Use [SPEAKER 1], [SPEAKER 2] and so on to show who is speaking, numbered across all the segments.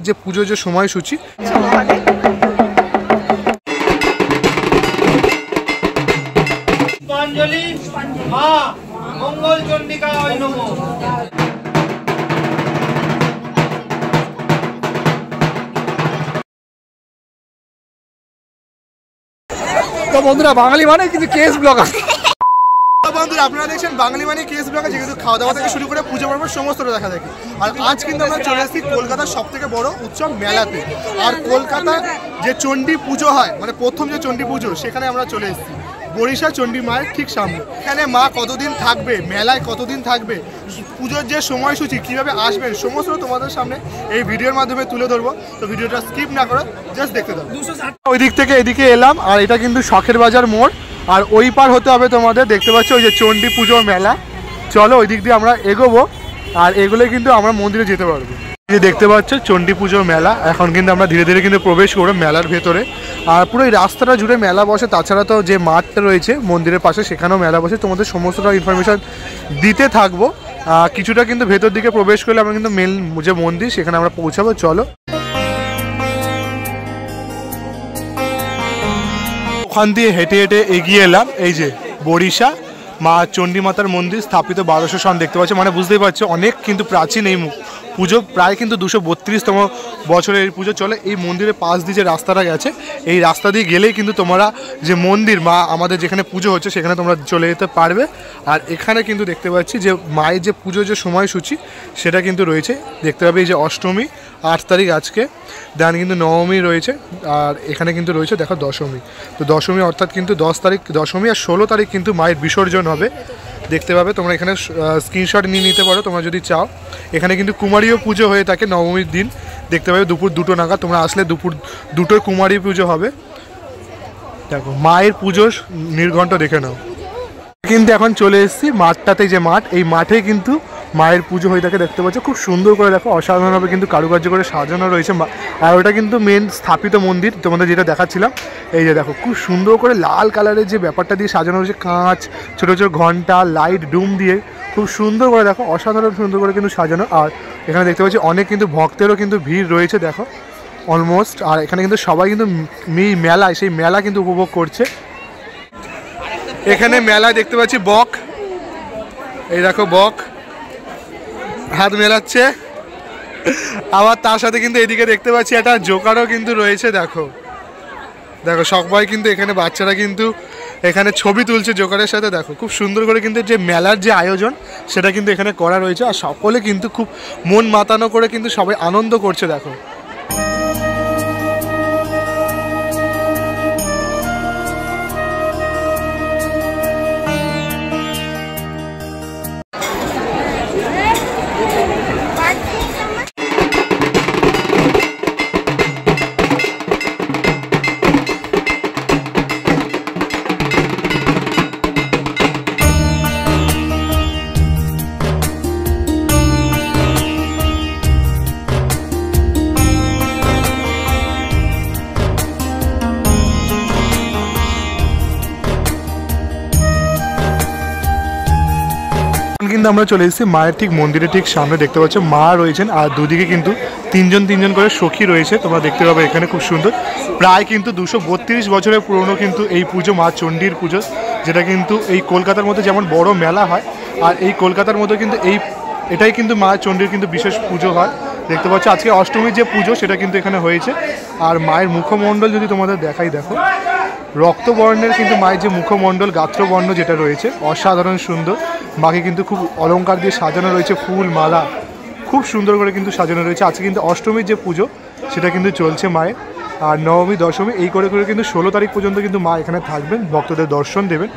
[SPEAKER 1] মায়ের যে পুজোর যে সময়সূচি
[SPEAKER 2] পুষ্পাঞ্জলি মা মঙ্গল চণ্ডিকায় নমঃ।
[SPEAKER 1] তো বন্ধুরা বাঙালি মানে কিন্তু কেস ব্লগার। বন্ধুরা আপনারা দেখছেন বাঙালি মানে কেস ব্লগার, যেহেতু খাওয়া দাওয়া থেকে শুরু করে পুজো পর্ব সমস্তটা দেখা দেখি। আর আজ কিন্তু আমরা চলে এসেছি কলকাতার সব থেকে বড় উৎসব মেলাতে। আর কলকাতা যে চণ্ডী পুজো হয়, মানে প্রথম যে চণ্ডী পুজো, সেখানে আমরা চলে এসেছি বরিশা চণ্ডী মায়ের ঠিক সামনে। এখানে মা কতদিন থাকবে, মেলায় কতদিন থাকবে, পুজোর যে সময়সূচি কীভাবে আসবেন, সমস্ত তোমাদের সামনে এই ভিডিওর মাধ্যমে তুলে ধরবো। তো ভিডিওটা স্কিপ না করে জাস্ট দেখতে দাও। ওই দিক থেকে এদিকে এলাম, আর এটা কিন্তু শখের বাজার মোড়, আর ওই পার হতে হবে তোমাদের। দেখতে পাচ্ছ ওই যে চণ্ডী পুজোর মেলা। চলো ওই দিক দিয়ে আমরা এগোবো, আর এগুলো কিন্তু আমরা মন্দিরে যেতে পারবো। যে দেখতে পাচ্ছ চণ্ডী পুজোর মেলা, এখন কিন্তু আমরা ধীরে ধীরে কিন্তু প্রবেশ করবো মেলার ভেতরে। আর পুরো এই রাস্তাটা জুড়ে মেলা বসে, তাছাড়া তো যে মাঠটা রয়েছে মন্দিরের পাশে সেখানেও মেলা বসে। তোমাদের সমস্তটা ইনফরমেশন দিতে থাকবো। কিছুটা কিন্তু ভেতর দিকে প্রবেশ করলে আমরা কিন্তু মেন যে মন্দির সেখানে আমরা পৌঁছাবো। চলো ওখান দিয়ে হেঁটে হেঁটে এগিয়ে এলাম এই যে বরিশা মা চণ্ডী মাতার মন্দির, স্থাপিত 1200 সন। দেখতে পাচ্ছ, মানে বুঝতেই পারছো অনেক কিন্তু প্রাচীন এই পুজো, প্রায় কিন্তু 232তম বছরের এই পুজো চলে। এই মন্দিরের পাশ দিয়ে যে রাস্তাটা গেছে, এই রাস্তা দিয়ে গেলেই কিন্তু তোমরা যে মন্দির মা আমাদের যেখানে পুজো হচ্ছে সেখানে তোমরা চলে যেতে পারবে। আর এখানে কিন্তু দেখতে পাচ্ছি যে মায়ের যে পুজোর যে সময়সূচি সেটা কিন্তু রয়েছে। দেখতে পাবে এই যে অষ্টমী 8 তারিখ আজকে, দেন কিন্তু নবমী রয়েছে, আর এখানে কিন্তু রয়েছে দেখো দশমী। তো দশমী অর্থাৎ কিন্তু 10 তারিখ দশমী, আর 16 তারিখ কিন্তু মায়ের বিসর্জন হবে। দেখতে পাবে তোমরা এখানে স্ক্রিনশট নিয়ে নিতে পারো তোমরা যদি চাও। এখানে কিন্তু কুমারীও পুজো হয়ে থাকে নবমীর দিন। দেখতে পাবে দুপুর 2টো নাগাদ তোমরা আসলে দুপুর 2টোয় কুমারী পুজো হবে। দেখো মায়ের পুজো নির্ঘণ্ট দেখে নাও। কিন্তু এখন চলে এসেছি মাঠটাতে, যে মাঠ, এই মাঠে কিন্তু মায়ের পুজো হয়ে থাকে। দেখতে পাচ্ছ খুব সুন্দর করে, দেখো অসাধারণভাবে কিন্তু কারুকার্য করে সাজানো রয়েছে। আর ওটা কিন্তু মেন স্থাপিত মন্দির তোমাদের যেটা দেখাচ্ছিলাম। এই যে দেখো খুব সুন্দর করে লাল কালারের যে ব্যাপারটা দিয়ে সাজানো রয়েছে, কাঁচ, ছোটো ছোটো ঘন্টা, লাইট, ডুম দিয়ে খুব সুন্দর করে, দেখো অসাধারণ সুন্দর করে কিন্তু সাজানো। আর এখানে দেখতে পাচ্ছি অনেক কিন্তু ভক্তেরও কিন্তু ভিড় রয়েছে দেখো অলমোস্ট। আর এখানে কিন্তু সবাই কিন্তু মেলায়, সেই মেলা কিন্তু উপভোগ করছে। এখানে মেলায় দেখতে পাচ্ছি বক, এই দেখো বক হাত মেলাচ্ছে। আবার তার সাথে কিন্তু এদিকে দেখতে পাচ্ছি একটা জোকারও কিন্তু রয়েছে। দেখো দেখো সবাই কিন্তু এখানে বাচ্চারা কিন্তু এখানে ছবি তুলছে জোকারের সাথে। দেখো খুব সুন্দর করে কিন্তু যে মেলার যে আয়োজন সেটা কিন্তু এখানে করা রয়েছে। আর সকলে কিন্তু খুব মন মাতানো করে কিন্তু সবাই আনন্দ করছে। দেখো কিন্তু আমরা চলে এসেছি মায়ের ঠিক মন্দিরের ঠিক সামনে। দেখতে পাচ্ছ মা রয়েছেন, আর দুদিকে কিন্তু তিনজন করে সখী রয়েছে। তোমরা দেখতে পাবে এখানে খুব সুন্দর, প্রায় কিন্তু 232 বছরের পুরনো কিন্তু এই পুজো মা চণ্ডীর পুজো, যেটা কিন্তু এই কলকাতার মধ্যে যেমন বড় মেলা হয়, আর এই কলকাতার মধ্যে কিন্তু এটাই কিন্তু মা চণ্ডীর কিন্তু বিশেষ পুজো হয়। দেখতে পাচ্ছ আজকে অষ্টমীর যে পুজো সেটা কিন্তু এখানে হয়েছে। আর মায়ের মুখমণ্ডল যদি তোমাদের দেখাই, দেখো রক্তবর্ণের কিন্তু মায়ের যে মুখমণ্ডল, গাত্রবর্ণ যেটা রয়েছে অসাধারণ সুন্দর। মাকে কিন্তু খুব অলংকার দিয়ে সাজানো রয়েছে, ফুল মালা খুব সুন্দর করে কিন্তু সাজানো রয়েছে। আজকে কিন্তু অষ্টমীর যে পুজো সেটা কিন্তু চলছে মায়ের, আর নবমী দশমী এই করে করে কিন্তু 16 তারিখ পর্যন্ত কিন্তু মা এখানে থাকবেন, ভক্তদের দর্শন দেবেন।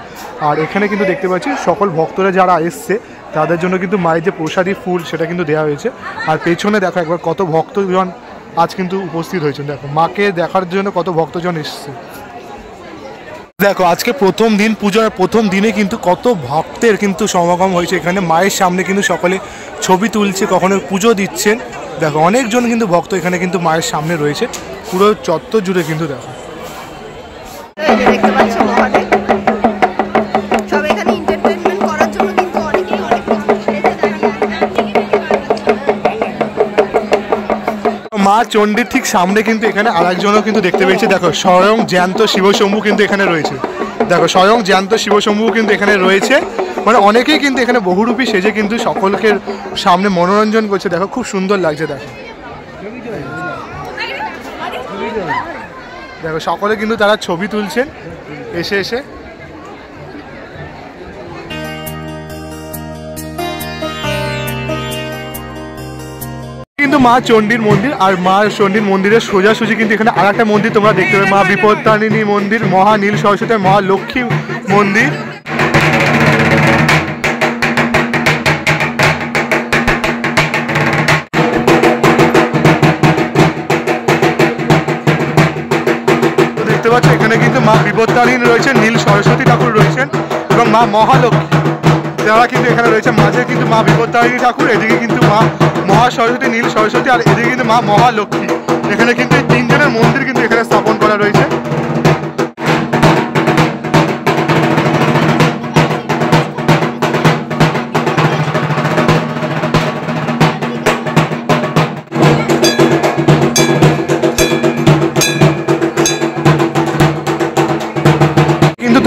[SPEAKER 1] আর এখানে কিন্তু দেখতে পাচ্ছি সকল ভক্তরা যারা এসছে তাদের জন্য কিন্তু মায়ের যে প্রসাদী ফুল সেটা কিন্তু দেওয়া হয়েছে। আর পেছনে দেখো একবার কত ভক্তজন আজ কিন্তু উপস্থিত হয়েছেন। দেখো মাকে দেখার জন্য কত ভক্তজন এসছে। দেখো আজকে প্রথম দিন, পুজোর প্রথম দিনে কিন্তু কত ভক্তের কিন্তু সমাগম হয়েছে এখানে। মায়ের সামনে কিন্তু সকলে ছবি তুলছে, কখনো পুজো দিচ্ছেন। দেখো অনেকজন কিন্তু ভক্ত এখানে কিন্তু মায়ের সামনে রয়েছে, পুরো চত্বর জুড়ে কিন্তু। দেখো মা চণ্ডীর ঠিক সামনে কিন্তু এখানে আরেকজনও কিন্তু দেখতে পেয়েছি, দেখো স্বয়ং জ্যান্ত শিবশম্ভু কিন্তু এখানে রয়েছে। দেখো স্বয়ং জ্যান্ত শিবশম্ভু কিন্তু এখানে রয়েছে, মানে অনেকেই কিন্তু এখানে বহুরূপী সেজে কিন্তু সকলকে সামনে মনোরঞ্জন করছে। দেখো খুব সুন্দর লাগছে। দেখো দেখো সকলে কিন্তু তারা ছবি তুলছেন এসে এসে। কিন্তু মা চণ্ডীর মন্দির, আর মা চণ্ডীর মন্দিরের সোজাসুজি কিন্তু এখানে আর একটা মন্দির তোমরা দেখতে পাবে, মা বিপত্তারিণী মন্দির, মহা নীল সরস্বতী, মহা লক্ষ্মী মন্দির। দেখতে পাচ্ছ এখানে কিন্তু মা বিপত্তারিণী রয়েছে, নীল সরস্বতী ঠাকুর রয়েছেন এবং মা মহালক্ষ্মী যারা কিন্তু এখানে রয়েছে। মাঝে কিন্তু মা বিপত্তারিণী ঠাকুর, এদিকে কিন্তু মা মহা সরস্বতী, নীল সরস্বতী, আর এদিকে কিন্তু মা মহালক্ষ্মী। এখানে কিন্তু এই তিনজনের মন্দির কিন্তু এখানে স্থাপন করা রয়েছে।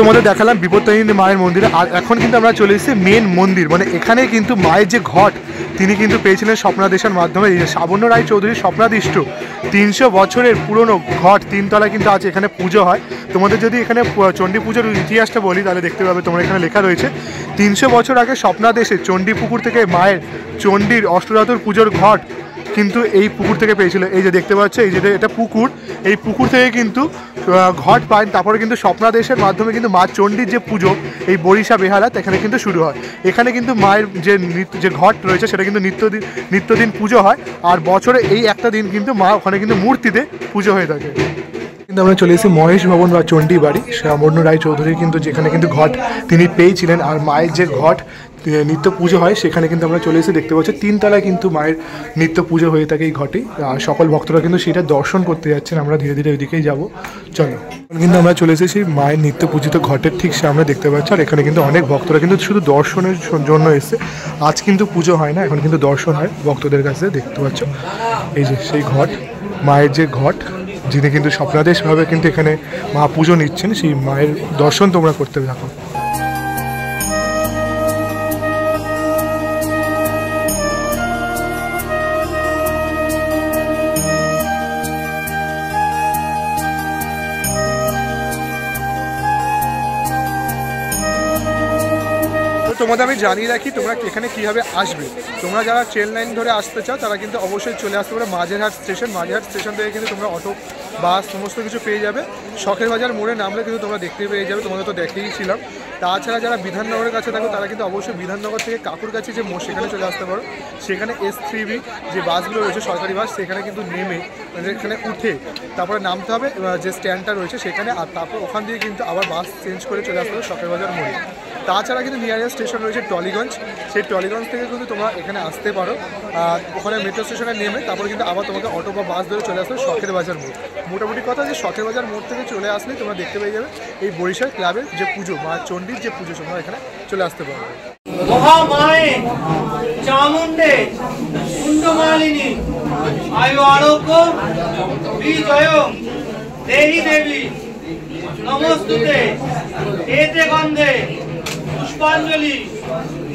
[SPEAKER 1] তোমাদের দেখালাম বিপত্তারিণী মায়ের মন্দিরে, আর এখন কিন্তু আমরা চলে এসেছি মেন মন্দির, মানে এখানে কিন্তু মায়ের যে ঘট তিনি কিন্তু পেয়েছিলেন স্বপ্নাদেশের মাধ্যমে। শ্রাবণ্য রায়চৌধুরীর স্বপ্নাদিষ্ট 300 বছরের পুরনো ঘট, 3 তলায় কিন্তু আছে, এখানে পুজো হয়। তোমাদের যদি এখানে চণ্ডী পুজোর ইতিহাসটা বলি তাহলে দেখতে পাবে তোমরা এখানে লেখা রয়েছে 300 বছর আগে স্বপ্নাদেশে চণ্ডী পুকুর থেকে মায়ের চণ্ডীর অষ্টধাতুর পুজোর ঘট কিন্তু এই পুকুর থেকে পেয়েছিল। এই যে দেখতে পাচ্ছ, এই যে এটা পুকুর, এই পুকুর থেকে কিন্তু ঘট পায়। তারপরে কিন্তু স্বপ্নাদেশের মাধ্যমে কিন্তু মা চণ্ডীর যে পুজো এই বরিশা বেহালা এখানে কিন্তু শুরু হয়। এখানে কিন্তু মায়ের যে ঘট রয়েছে সেটা কিন্তু নিত্যদিন পুজো হয়, আর বছরে এই একটা দিন কিন্তু মা ওখানে কিন্তু মূর্তিতে পুজো হয়ে থাকে। কিন্তু আমরা চলে এসেছি মহেশ ভবন বা চণ্ডী বাড়ি, শ্রাবণ্য রায়চৌধুরী কিন্তু যেখানে কিন্তু ঘট তিনি পেয়েছিলেন, আর মায়ের যে ঘট নিত্য পুজো হয় সেখানে কিন্তু আমরা চলে এসে দেখতে পাচ্ছি 3 তলায় কিন্তু মায়ের নিত্য পুজো হয়ে থাকে এই ঘটে। আর সকল ভক্তরা কিন্তু সেটা দর্শন করতে যাচ্ছেন, আমরা ধীরে ধীরে ওইদিকেই যাবো। চলো, কিন্তু আমরা চলে এসেছি মায়ের নিত্য পূজিত ঘটের ঠিক সামনে দেখতে পাচ্ছি, আর এখানে কিন্তু অনেক ভক্তরা কিন্তু শুধু দর্শনের জন্য এসছে। আজ কিন্তু পুজো হয় না, এখন কিন্তু দর্শন হয় ভক্তদের কাছে। দেখতে পাচ্ছ এই যে সেই ঘট, মায়ের যে ঘট, যিনি কিন্তু স্বপ্নাদেশভাবে কিন্তু এখানে মা পুজো নিচ্ছেন, সেই মায়ের দর্শন তোমরা করতে থাকো। তোমাদের আমি জানিয়ে রাখি তোমরা এখানে কীভাবে আসবে। তোমরা যারা ট্রেন লাইন ধরে আসতে চাও তারা কিন্তু অবশ্যই চলে আসতে পারো মাঝেরহাট স্টেশন। মাঝেরহাট স্টেশন থেকে কিন্তু তোমরা অটো, বাস সমস্ত কিছু পেয়ে যাবে। শখের বাজার মোড়ে নামলে কিন্তু তোমরা দেখতে পেয়ে যাবে, তোমাদের তো দেখেইছিলাম। তাছাড়া যারা বিধাননগরের কাছে থাকো তারা কিন্তু অবশ্যই বিধাননগর থেকে কাকুর কাছে যে মোড় সেখানে চলে আসতে পারো। সেখানে S3B যে বাসগুলো রয়েছে সরকারি বাস, সেখানে কিন্তু নেমে এখানে উঠে তারপরে নামতে হবে যে স্ট্যান্ডটা রয়েছে সেখানে, আর তারপর ওখান দিয়ে কিন্তু আবার বাস চেঞ্জ করে চলে আসতে হবে শখের বাজার মোড়ে। তাছাড়া কিন্তু নিয়ারেস্ট স্টেশন রয়েছে টলিগঞ্জ, সেই টলিগঞ্জ থেকে কিন্তু তোমরা এখানে আসতে পারো। ওখানে মেট্রো স্টেশনে নেমে তারপরে কিন্তু আবার তোমাকে অটো বা বাস ধরে চলে আসবে শখের বাজার মোড়। মোটামুটি কথা যে শখের বাজার মোড় থেকে চলে আসলে তোমরা দেখতে পেয়ে যাবে এই বরিশাল ক্লাবের যে পুজো, মা চণ্ডীর যে পুজো, তোমরা এখানে চলে আসতে পারো।
[SPEAKER 2] মহামায়ে চামুণ্ডে কুণ্ডমালিনী আয়ু আরোগ্য বিজয় দেহি দেবী নমস্তুতে এতে গন্ধে পুষ্পাঞ্জলি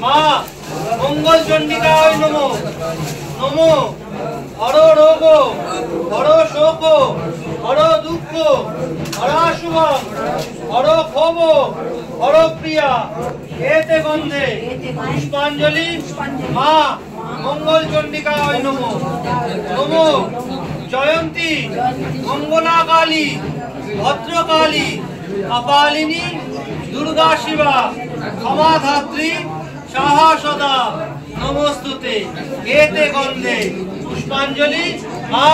[SPEAKER 2] মা মঙ্গল চণ্ডিকায় নমো নমো। হর রোগ হর শোক হর দুঃখ হরাশুভ হর ক্ষোভ হর প্রিয়া এতে গন্ধে পুষ্পাঞ্জলি মা মঙ্গল চণ্ডিকায় নমো নমো। জয়ন্তী মঙ্গলা কালী ভদ্রকালী কপালিনী দুর্গা শিবা ক্ষমাধাত্রী সাহা সদা নমস্তুতে এতে গন্ধে পুষ্পাঞ্জলি মা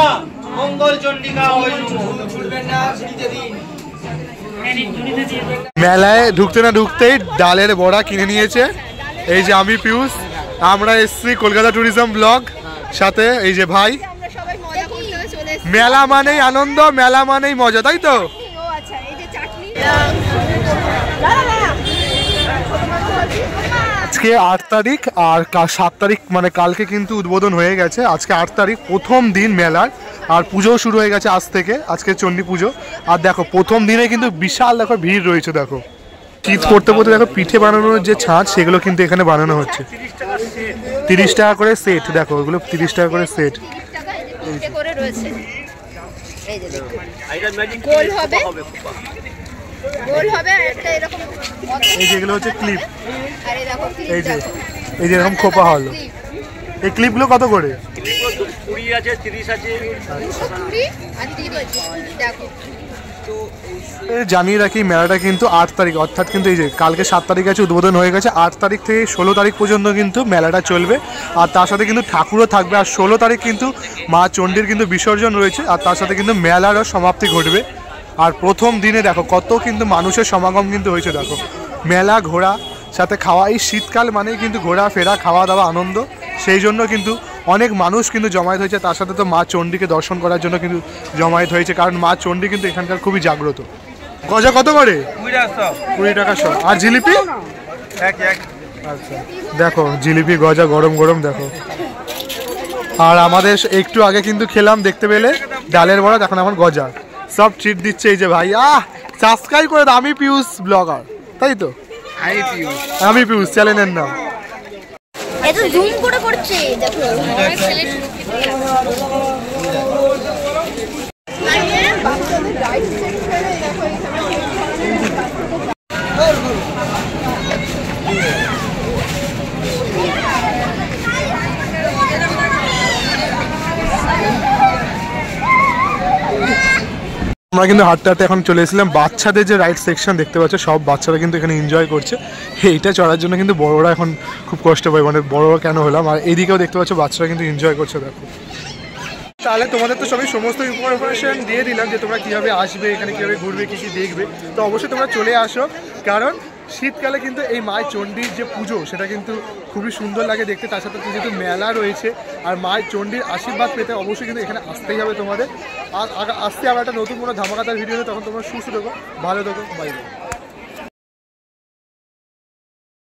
[SPEAKER 2] মঙ্গল চণ্ডিকা ওই নমো।
[SPEAKER 1] মেলায় ঢুকতে না ঢুকতেই ডালের বড়া কিনে নিয়েছে এই যে আমি পিউষ, আমরা এসছি কলকাতা ট্যুরিজম ব্লগ সাথে। এই যে ভাই, মেলা মানেই আনন্দ, মেলা মানেই মজা, তাই তো? আজকে 8 তারিখ আর 7 তারিখ, মানে কালকে কিন্তু উদ্বোধন হয়ে গেছে। আজকে 8 তারিখ, প্রথম দিন মেলার। আর পুজোও শুরু হয়ে গেছে আজ থেকে, আজকে চণ্ডী পুজো। আর দেখো প্রথম দিনে কিন্তু বিশাল দেখো ভিড় রয়েছে। দেখো শীত পড়তে পড়তে দেখো পিঠে বানানোর যে ছাঁচ সেগুলো কিন্তু এখানে বানানো হচ্ছে। 30 টাকা করে সেট, দেখো ওগুলো 30 টাকা করে সেট। এই যেগুলো হচ্ছে ক্লিপ, এই যে এরকম খোপা হলো। এই ক্লিপগুলো কত করে? জানিয়ে রাখি মেলাটা কিন্তু 8 তারিখ, অর্থাৎ কিন্তু এই যে কালকে 7 তারিখ আছে, উদ্বোধন হয়ে গেছে। 8 তারিখ থেকে 16 তারিখ পর্যন্ত কিন্তু মেলাটা চলবে। আর তার সাথে কিন্তু ঠাকুরও থাকবে। আর 16 তারিখ কিন্তু মা চণ্ডীর কিন্তু বিসর্জন রয়েছে। আর তার সাথে কিন্তু মেলারও সমাপ্তি ঘটবে। আর প্রথম দিনে দেখো কত কিন্তু মানুষের সমাগম কিন্তু হয়েছে। দেখো মেলা, ঘোরা, সাথে খাওয়া। এই শীতকাল মানেই কিন্তু ঘোরা ফেরা, খাওয়া দাওয়া, আনন্দ। সেই জন্য কিন্তু অনেক মানুষ কিন্তু জমায়েত হয়েছে। তার সাথে তো মা চণ্ডীকে দর্শন করার জন্য কিন্তু জমায়েত হয়েছে, কারণ মা চণ্ডী কিন্তু এখানকার খুবই জাগ্রত। গজা কত করে? 20 টাকা সব। আর জিলিপি? আচ্ছা, দেখো জিলিপি, গজা গরম গরম দেখো। আর আমাদের একটু আগে কিন্তু খেলাম, দেখতে পেলে, ডালের বড়া। এখন আমার গজা, সব ট্রিট দিচ্ছে এই যে ভাই। সাবস্ক্রাইব করে দাও। আমি পিউষ ব্লগার, তাই তো? আমি পিউষ, চ্যানেলের নাম।
[SPEAKER 3] এত জুম করে করছে, দেখো
[SPEAKER 1] আমরা কিন্তু হাঁটতে হাঁটতে এখন চলে এসেছিলাম বাচ্চাদের যে রাইড সেকশন দেখতে পাচ্ছ, সব বাচ্চারা কিন্তু এখানে এনজয় করছে। এইটা চড়ার জন্য কিন্তু বড়রা এখন খুব কষ্ট পায়, মানে বড়রা কেন হলাম। আর এদিকেও দেখতে পাচ্ছ বাচ্চারা কিন্তু এনজয় করছে। দেখো তাহলে তোমাদের তো সবই সমস্ত ইনফরমেশন দিয়ে দিলাম যে তোমরা কীভাবে আসবে, এখানে কীভাবে ঘুরবে, কী কী দেখবে। তো অবশ্যই তোমরা চলে আসো, কারণ শীতকালে কিন্তু এই মায়ের চণ্ডীর যে পুজো সেটা কিন্তু খুবই সুন্দর লাগে দেখতে। তার সাথে যেহেতু মেলা রয়েছে, আর মায়ের চণ্ডীর আশীর্বাদ পেতে অবশ্যই কিন্তু এখানে আসতেই হবে তোমাদের। আর আসতে আবার একটা নতুন কোনো ধামাকাদার ভিডিও, তখন তোমরা সুস্থ থাকো, ভালো থাকো, বাই বাই।